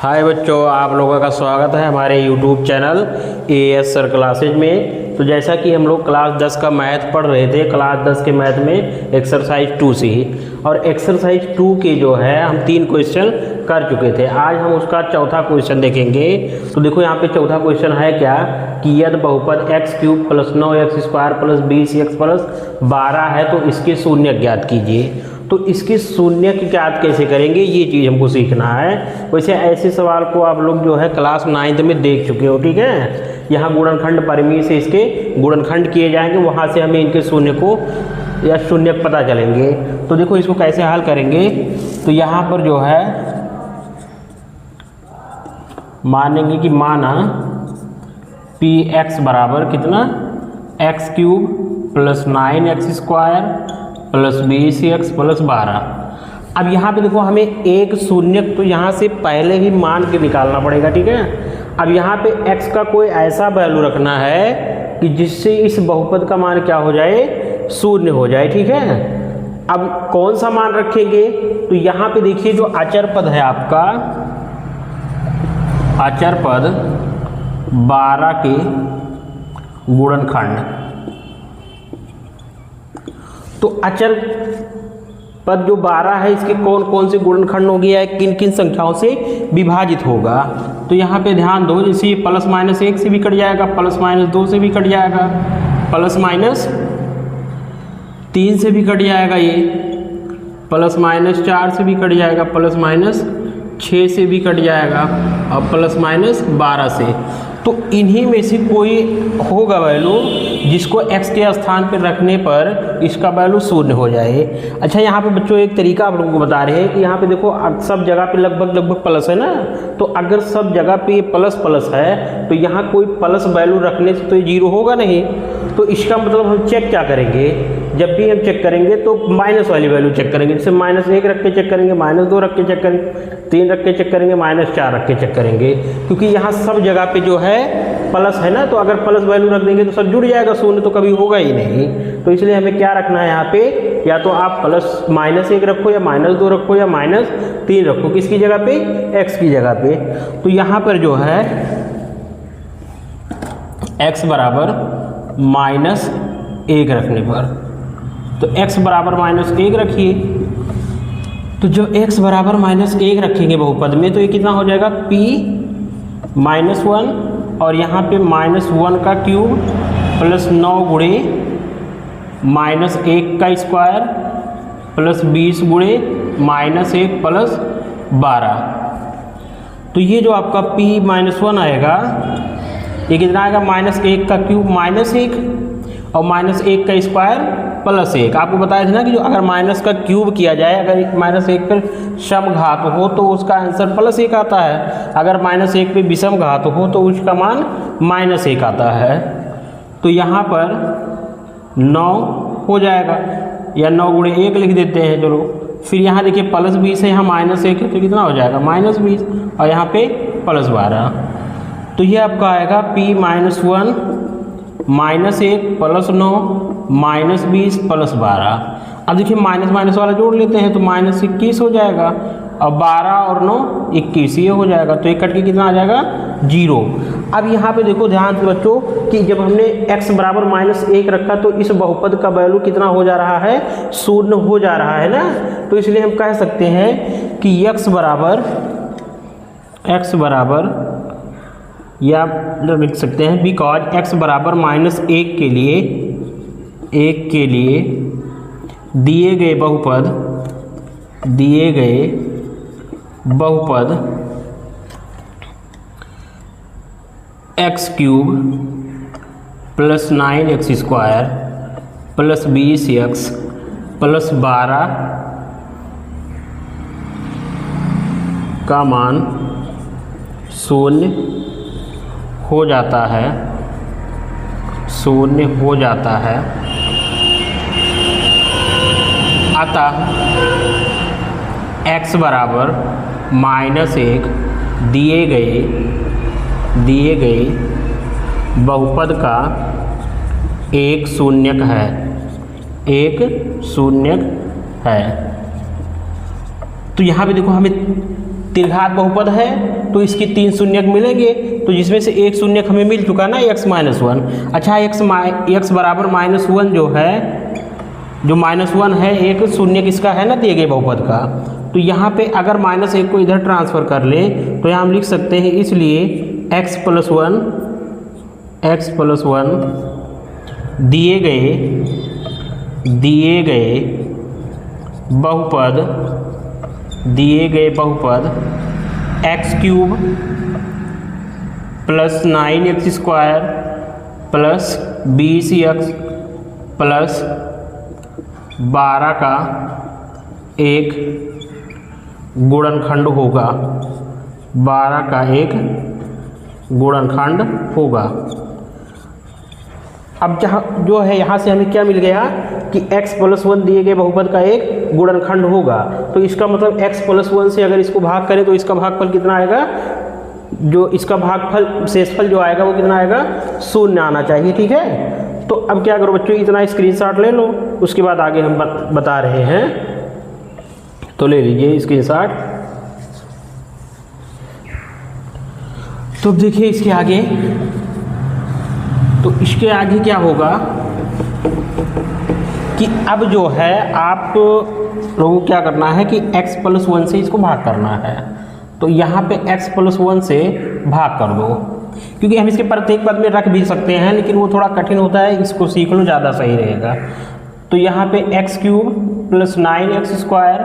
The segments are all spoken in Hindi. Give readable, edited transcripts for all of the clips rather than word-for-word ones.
हाय बच्चों, आप लोगों का स्वागत है हमारे YouTube channel AS sir classes में। तो जैसा कि हम लोग क्लास 10 का मैथ पढ़ रहे थे, क्लास 10 के मैथ में एक्सरसाइज 2 से ही, और एक्सरसाइज 2 के जो है हम 3 क्वेश्चन कर चुके थे। आज हम उसका चौथा क्वेश्चन देखेंगे। तो देखो यहाँ पे चौथा क्वेश्चन है क्या कि यदि बहुपद x³ + 9x² + 20x + 12 है तो इसके शून्य ज्ञात कीजिए। तो इसके शून्य की ज्ञात कैसे करेंगे, ये चीज़ हमको सीखना है। वैसे ऐसे सवाल को आप लोग जो है क्लास 9th में देख चुके हो, ठीक है। यहाँ गुणनखंड परिमेय से इसके गुणनखंड किए जाएंगे, वहाँ से हमें इनके शून्य को या शून्य पता चलेंगे। तो देखो इसको कैसे हल करेंगे। तो यहाँ पर जो है मानेंगे कि माना px बराबर कितना x³ + 9x² + 20x + 12। अब यहाँ पे देखो हमें एक शून्य तो यहाँ से पहले ही मान के निकालना पड़ेगा, ठीक है। अब यहाँ पे x का कोई ऐसा वैल्यू रखना है कि जिससे इस बहुपद का मान क्या हो जाए, शून्य हो जाए, ठीक है। अब कौन सा मान रखेंगे, तो यहाँ पे देखिए जो अचर पद है आपका, अचर पद 12 के गुणनखंड। तो अचर पद जो 12 है इसके कौन कौन से गुणनखंड हो गया है, किन किन संख्याओं से विभाजित होगा। तो यहाँ पे ध्यान दो, जैसे +-1 से भी कट जाएगा, +-2 से भी कट जाएगा, +-3 से भी कट जाएगा, ये +-4 से भी कट जाएगा, +-6 से भी कट जाएगा, और +-12 से। तो इन्हीं में से कोई होगा वैल्यू जिसको x के स्थान पर रखने पर इसका वैल्यू शून्य हो जाए। अच्छा, यहाँ पे बच्चों एक तरीका आप लोगों को बता रहे हैं कि यहाँ पे देखो सब जगह पे लगभग प्लस है ना। तो अगर सब जगह पे ये प्लस है तो यहाँ कोई प्लस वैल्यू रखने से तो ये 0 होगा नहीं। तो इसका मतलब हम चेक क्या करेंगे, जब भी हम चेक करेंगे तो माइनस वाली वैल्यू चेक करेंगे। जैसे -1 रख के चेक करेंगे, -2 रख के चेक करेंगे, 3 रख के चेक करेंगे, -4 रख के चेक करेंगे, क्योंकि यहाँ सब जगह पे जो है प्लस है ना। तो अगर प्लस वैल्यू रख देंगे तो सब जुड़ जाएगा, शून्य तो कभी होगा ही नहीं। तो इसलिए हमें क्या रखना है यहाँ पे, या तो आप -1 रखो, या -2 रखो, या -3 रखो, किसकी जगह पे, x की जगह पे। तो यहाँ पर जो है x बराबर -1 रखने पर, तो x बराबर -1 रखिए। तो जो x बराबर -1 रखेंगे बहुपद में, तो ये कितना हो जाएगा, p-1, और यहाँ पे -1 का क्यूब +9 गुणे -1 का स्क्वायर +20 गुणे -1 + 12। तो ये जो आपका p-1 आएगा, ये कितना आएगा, -1 का क्यूब -1 और -1 का स्क्वायर +1। आपको बताया था ना कि जो अगर माइनस का क्यूब किया जाए, अगर -1 पर समघात हो तो उसका आंसर +1 आता है, अगर -1 पे विषम घात हो तो उसका मान -1 आता है। तो यहाँ पर 9 हो जाएगा, या 9 गुणे 1 लिख देते हैं, चलो। फिर यहाँ देखिए +20 है, यहाँ -1 है, तो कितना हो जाएगा, -20, और यहाँ पे +12। तो ये आपका आएगा p-1 -1 +9 -20 +12। अब देखिए माइनस वाला जोड़ लेते हैं तो -21 हो जाएगा, और 12 और 9 21, ये हो जाएगा। तो ये कट के कितना आ जाएगा, 0। अब यहाँ पे देखो ध्यान से बच्चों कि जब हमने x बराबर -1 रखा तो इस बहुपद का वैल्यू कितना हो जा रहा है, शून्य हो जा रहा है ना। तो इसलिए हम कह सकते हैं कि x बराबर या लिख सकते हैं बिकॉज x बराबर -1 के लिए दिए गए बहुपद x³ + 9x² + 20x + 12 का मान शून्य हो जाता है, अतः x बराबर -1 दिए गए बहुपद का एक शून्यक है। तो यहाँ पे देखो हमें त्रिघात बहुपद है तो इसकी 3 शून्यक मिलेंगे, तो जिसमें से एक शून्यक हमें मिल चुका ना x माइनस 1। अच्छा x बराबर -1 जो है, जो -1 है एक शून्यक इसका है ना दिए गए बहुपद का, तो यहाँ पे अगर -1 को इधर ट्रांसफ़र कर ले तो यहाँ हम लिख सकते हैं, इसलिए x + 1 दिए गए बहुपद x³ + 9x² + 20x + 12 का एक गुणनखंड होगा, 12 का एक गुणनखंड होगा। अब जहाँ जो है यहाँ से हमें क्या मिल गया कि x + 1 दिए गए बहुपद का एक गुणनखंड होगा, तो इसका मतलब x + 1 से अगर इसको भाग करें तो इसका भागफल कितना आएगा, जो इसका भागफल शेषफल जो आएगा वो कितना आएगा, 0 आना चाहिए। ठीक है, तो अब क्या करो बच्चों, इतना स्क्रीनशॉट ले लो, उसके बाद आगे हम बता रहे हैं, तो ले लीजिए स्क्रीनशॉट। तो देखिए इसके आगे, तो इसके आगे क्या होगा कि अब जो है आप लोगों को क्या करना है कि x + 1 से इसको भाग करना है, तो यहाँ पे x + 1 से भाग कर दो, क्योंकि हम इसके प्रत्येक पद में रख भी सकते हैं लेकिन वो थोड़ा कठिन होता है, इसको सीख लो ज़्यादा सही रहेगा। तो यहाँ पे x³ + 9x²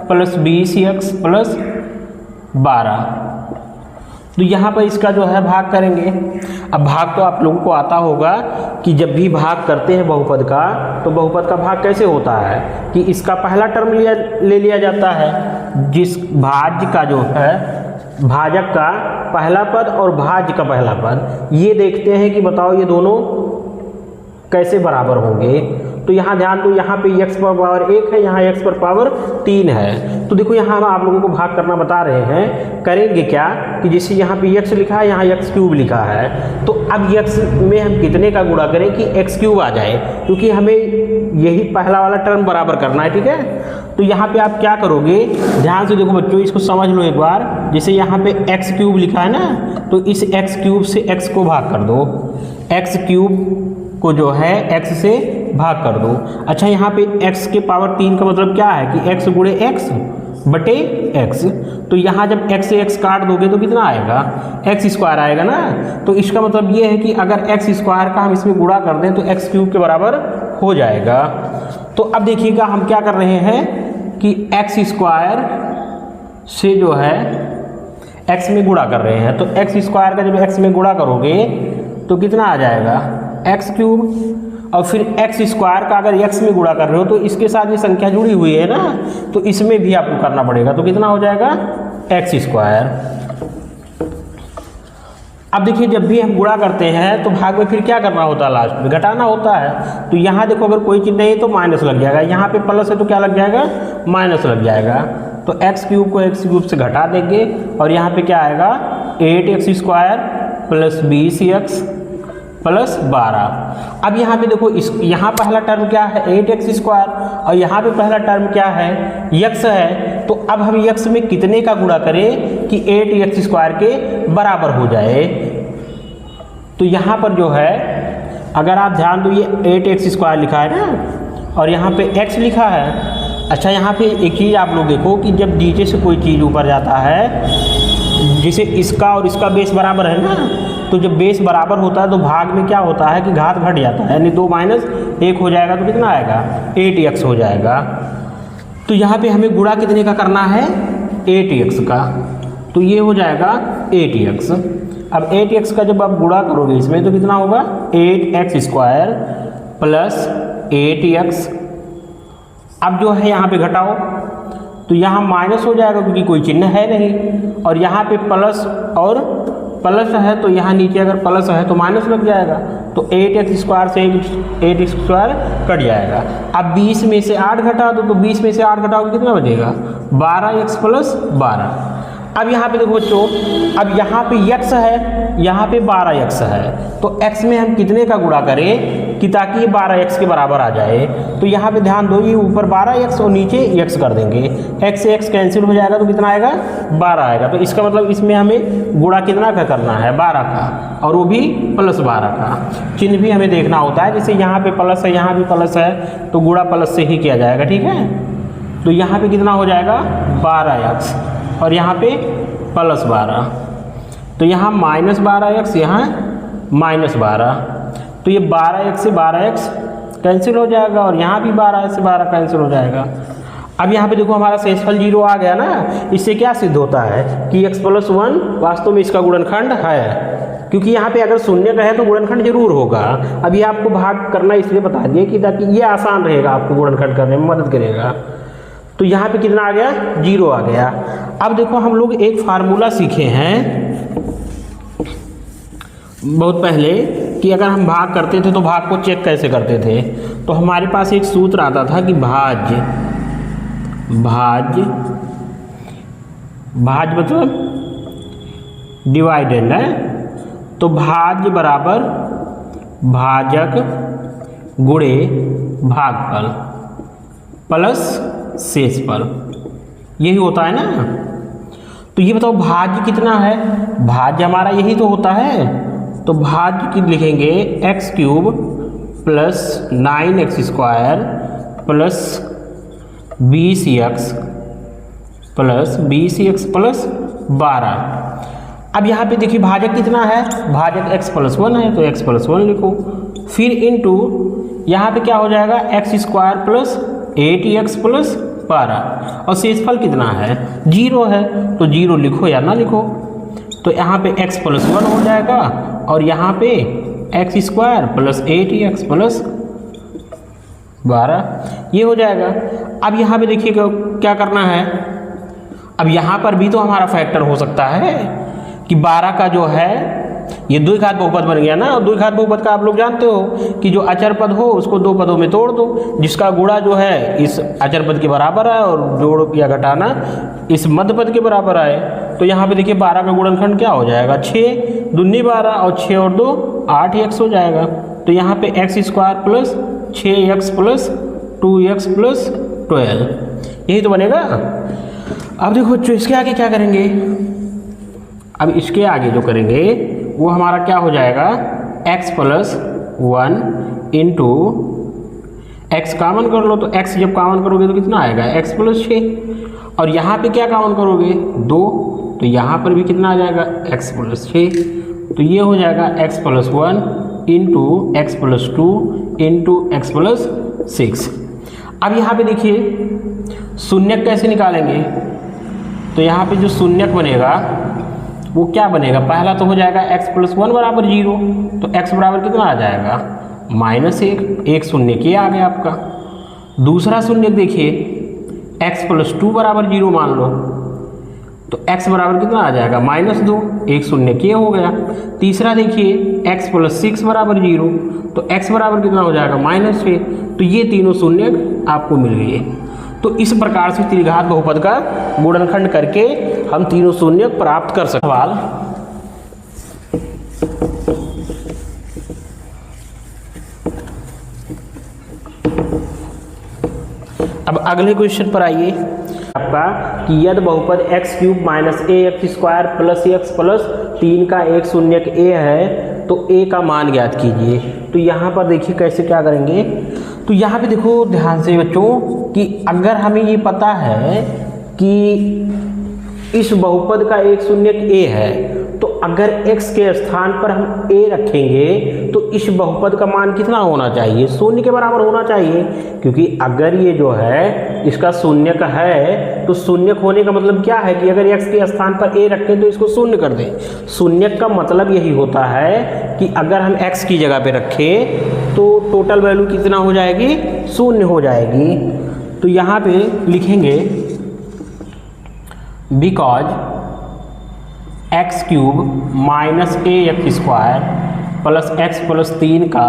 + 20x + 12, तो यहाँ पर इसका जो है भाग करेंगे। अब भाग तो आप लोगों को आता होगा कि जब भी भाग करते हैं बहुपद का, तो बहुपद का भाग कैसे होता है कि इसका पहला टर्म ले लिया जाता है, जिस भाज्य का जो है भाजक का पहला पद और भाज्य का पहला पद, ये देखते हैं कि बताओ ये दोनों कैसे बराबर होंगे। तो यहाँ ध्यान दो, यहाँ पे x पर पावर 1 है, यहाँ x पर पावर 3 है, तो देखो यहाँ हम आप लोगों को भाग करना बता रहे हैं। करेंगे क्या कि जैसे यहाँ पे x लिखा है, यहाँ x³ लिखा है, तो अब x में हम कितने का गुणा करें कि x³ आ जाए, क्योंकि हमें यही पहला वाला टर्म बराबर करना है। ठीक है, तो यहाँ पे आप क्या करोगे, ध्यान से देखो बच्चों, इसको समझ लो एक बार। जैसे यहाँ पे x³ लिखा है ना, तो इस x³ से x को भाग कर दो, x³ को जो है x से भाग कर दो। अच्छा यहाँ पे x के पावर 3 का मतलब क्या है कि x गुणे x बटे x, तो यहाँ जब x से x काट दोगे तो कितना आएगा, x² आएगा ना। तो इसका मतलब ये है कि अगर x² का हम इसमें गुणा कर दें तो x³ के बराबर हो जाएगा। तो अब देखिएगा हम क्या कर रहे हैं कि x² से जो है x में गुणा कर रहे हैं, तो x² का जब x में गुणा करोगे तो कितना आ जाएगा, x³, और फिर x² का अगर x में गुणा कर रहे हो तो इसके साथ ये संख्या जुड़ी हुई है ना, तो इसमें भी आपको करना पड़ेगा, तो कितना हो जाएगा, x²। अब देखिए जब भी हम गुणा करते हैं तो भाग में फिर क्या करना होता है, लास्ट में घटाना होता है। तो यहाँ देखो अगर कोई चीज़ नहीं है तो माइनस लग जाएगा, यहाँ पे प्लस है तो क्या लग जाएगा, माइनस लग जाएगा। तो x³ को x³ से घटा देंगे और यहाँ पे क्या आएगा, 8x² + 20x + 12। अब यहाँ पे देखो यहाँ पहला टर्म क्या है, 8x² और यहाँ पे पहला टर्म क्या है, x है। तो अब हम x में कितने का गुणा करें कि 8x² के बराबर हो जाए। तो यहाँ पर जो है अगर आप ध्यान दो, ये 8x² लिखा है ना और यहाँ पे x लिखा है। अच्छा यहाँ पे एक चीज़ आप लोग देखो कि जब नीचे से कोई चीज़ ऊपर जाता है, जैसे इसका और इसका बेस बराबर है ना, तो जब बेस बराबर होता है तो भाग में क्या होता है कि घात घट जाता है, यानी 2 - 1 हो जाएगा तो कितना आएगा, 8x हो जाएगा। तो यहाँ पे हमें गुणा कितने का करना है, 8x का, तो ये हो जाएगा 8x। अब 8x का जब आप गुणा करोगे इसमें तो कितना होगा, 8x² + 8x। अब जो है यहाँ पे घटाओ तो यहाँ माइनस हो जाएगा क्योंकि कोई चिन्ह है नहीं, और यहाँ पे प्लस और प्लस है तो यहाँ नीचे अगर प्लस है तो माइनस लग जाएगा। तो 8x² से 8x² कट जाएगा। अब 20 में से 8 घटा दो, तो 20 में से 8 घटाओ कितना बचेगा, 12x + 12। अब यहाँ पे देखो बच्चों, अब यहाँ पे x है, यहाँ पे 12x है, तो x में हम कितने का गुणा करें कि ताकि ये 12x के बराबर आ जाए। तो यहाँ पे ध्यान दो, ये ऊपर 12x और नीचे x कर देंगे, x से x कैंसिल हो जाएगा तो कितना आएगा 12 आएगा। तो इसका मतलब इसमें हमें गुणा कितना का करना है 12 का, और वो भी +12 का। चिन्ह भी हमें देखना होता है, जैसे यहाँ पे प्लस है यहाँ भी प्लस है तो गुणा प्लस से ही किया जाएगा, ठीक है। तो यहाँ पे कितना हो जाएगा 12x और यहाँ पे +12, तो यहाँ -12x यहाँ -12, तो ये 12x से 12x कैंसिल हो जाएगा और यहाँ भी 12 से 12 कैंसिल हो जाएगा। अब यहाँ पे देखो हमारा शेषफल 0 आ गया ना, इससे क्या सिद्ध होता है कि x + 1 वास्तव में इसका गुणनखंड है, क्योंकि यहाँ पे अगर शून्य का है तो गुणनखंड जरूर होगा। अभी आपको भाग करना इसलिए बता दिए कि ताकि ये आसान रहेगा, आपको गुणनखंड करने में मदद करेगा। तो यहाँ पे कितना आ गया 0 आ गया। अब देखो हम लोग एक फार्मूला सीखे हैं बहुत पहले कि अगर हम भाग करते थे तो भाग को चेक कैसे करते थे। तो हमारे पास एक सूत्र आता था कि भाज्य मतलब डिवाइडेंड है, तो भाज्य बराबर भाजक गुणे भागफल प्लस शेषफल, यही होता है ना। तो ये बताओ भाज्य कितना है, भाज्य हमारा यही तो होता है। तो भाज्य की लिखेंगे x³ + 9x² + 20x + 12। अब यहाँ पे देखिए भाजक कितना है, भाजक x + 1 है तो x + 1 लिखो, फिर इनटू यहाँ पे क्या हो जाएगा x² + 8x + 12, और शेषफल कितना है 0 है तो 0 लिखो या ना लिखो। तो यहाँ पे x + 1 हो जाएगा और यहाँ पे x² + 8x + 12 ये हो जाएगा। अब यहाँ पे देखिए क्या करना है, अब यहाँ पर भी तो हमारा फैक्टर हो सकता है कि 12 का जो है ये द्विघात बहुपद बन गया ना, और द्विघात बहुपद का आप लोग जानते हो कि जो अचर पद हो उसको दो पदों में तोड़ दो, जिसका गुणा जो है इस अचर पद के बराबर है और जोड़ या घटाना इस मध्य पद के बराबर आए। तो यहाँ पे देखिए 12 का गुणनखंड क्या हो जाएगा 6 दूनी 12 और 6 और 2 8x हो जाएगा। तो यहाँ पे x² + 6x + 2x + 12 यही तो बनेगा। अब देखो बच्चों इसके आगे क्या करेंगे, अब इसके आगे जो करेंगे वो हमारा क्या हो जाएगा x + 1 इंटू x कॉमन कर लो, तो x जब कॉमन करोगे तो कितना आएगा x + 6, और यहाँ पे क्या कॉमन करोगे 2, तो यहाँ पर भी कितना आ जाएगा x + 6, तो ये हो जाएगा x + 1 into x + 2 into x + 6। अब यहाँ पे देखिए शून्यक कैसे निकालेंगे, तो यहाँ पे जो शून्यक बनेगा वो क्या बनेगा, पहला तो हो जाएगा x + 1 = 0, तो x बराबर कितना आ जाएगा -1, एक शून्य के आ गया आपका। दूसरा शून्य देखिए x + 2 = 0 मान लो, तो x बराबर कितना आ जाएगा -2, एक शून्य के हो गया। तीसरा देखिए x + 6 = 0, तो x बराबर कितना हो जाएगा -6, तो ये तीनों शून्य आपको मिल गए। तो इस प्रकार से त्रिघात बहुपद का गुणनखंड करके हम तीनों शून्य प्राप्त कर सकते। सवाल अब अगले क्वेश्चन पर आइए आपका कि यदि बहुपद x³ - ax² + x + 3 का एक शून्यक a है तो a का मान ज्ञात कीजिए। तो यहाँ पर देखिए कैसे क्या करेंगे, तो यहाँ पे देखो ध्यान से बच्चों कि अगर हमें ये पता है कि इस बहुपद का एक शून्यक a है, तो अगर x के स्थान पर हम a रखेंगे तो इस बहुपद का मान कितना होना चाहिए, शून्य के बराबर होना चाहिए, क्योंकि अगर ये जो है इसका शून्यक है तो शून्यक होने का मतलब क्या है कि अगर x के स्थान पर a रखें तो इसको शून्य कर दें। शून्यक का मतलब यही होता है कि अगर हम x की जगह पे रखें तो टोटल वैल्यू कितना हो जाएगी, शून्य हो जाएगी। तो यहाँ पे लिखेंगे बिकॉज x³ - ax² + x + 3 का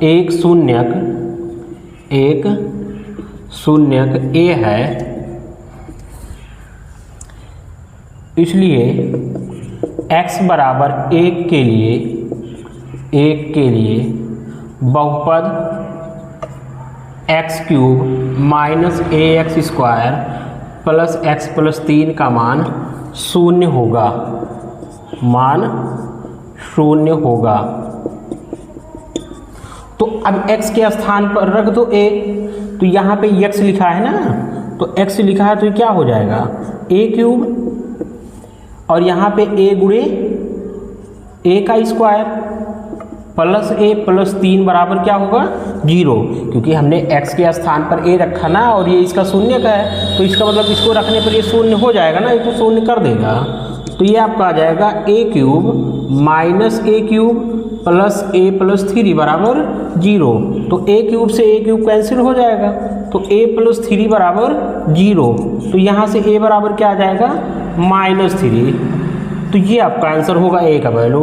एक शून्यक a है, इसलिए x बराबर 1 के लिए बहुपद x cube minus a x square plus x plus 3 का मान शून्य होगा, मान शून्य होगा। तो अब x के स्थान पर रख दो a, तो यहाँ पे x लिखा है ना, तो x लिखा है तो क्या हो जाएगा a क्यूब और यहाँ पे a गुणे a का स्क्वायर प्लस a प्लस 3 बराबर क्या होगा 0, क्योंकि हमने x के स्थान पर a रखा ना और ये इसका शून्य का है, तो इसका मतलब इसको रखने पर ये शून्य हो जाएगा ना, ये तो शून्य कर देगा। तो ये आपका आ जाएगा a cube minus a cube plus a plus 3 बराबर 0। तो a क्यूब से a क्यूब कैंसिल हो जाएगा, तो a प्लस 3 बराबर 0। तो यहाँ से a बराबर क्या आ जाएगा -3। तो ये आपका आंसर होगा a का वैल्यू।